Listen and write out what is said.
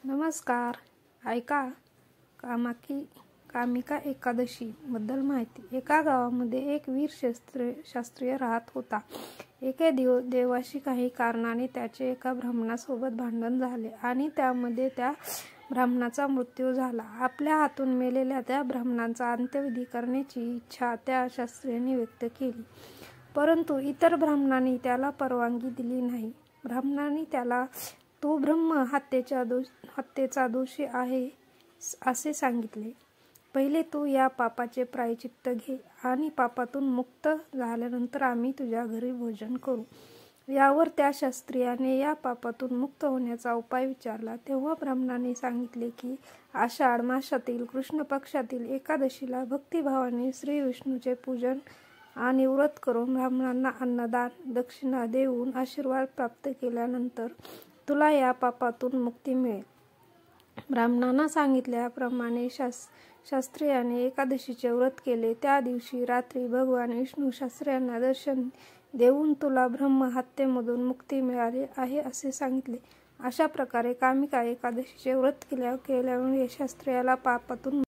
नमस्कार. ऐका, कामिका एकादशी बद्दल माहिती. एका गावामध्ये एक वीर शास्त्रीय राहत होता. एके देवाशी काही कारणाने त्याचे एका ब्राह्मणासोबत भांडण झाले आणि त्यामध्ये त्या ब्राह्मणाचा मृत्यू झाला. आपल्या हातून मेलेल्या त्या ब्राह्मणाचा अंत्यविधी करण्याची इच्छा त्या शास्त्रीयाने व्यक्त केली, परंतु इतर ब्राह्मणांनी त्याला परवानगी दिली नाही. ब्राह्मणाने त्याला "तू ब्रह्म हत्येचा दोषी आहे असे सांगितले. पहिले तू या पापाचे प्रायश्चित्त घे आणि पापातून मुक्त झाल्यानंतर आम्ही तुझ्या घरी भोजन करू." यावर त्या शास्त्रीयाने या पापातून मुक्त होण्याचा उपाय विचारला. तेव्हा ब्राह्मणाने सांगितले की आषाढ मासातील कृष्ण पक्षातील एकादशीला भक्तिभावाने श्री विष्णूचे पूजन आणि व्रत करून ब्राह्मणांना अन्नदान दक्षिणा देऊन आशीर्वाद प्राप्त केल्यानंतर तुला या पापातून मुक्ती मिळेल. ब्राह्मणांना सांगितल्याप्रमाणे शास्त्रीयाने एकादशीचे व्रत केले. त्या दिवशी रात्री भगवान विष्णू शास्त्रीयांना दर्शन देऊन तुला ब्रह्म हत्येमधून मुक्ती मिळाली आहे असे सांगितले. अशा प्रकारे कामिका एकादशीचे व्रत केल्यामुळे शास्त्रीयाला पापातून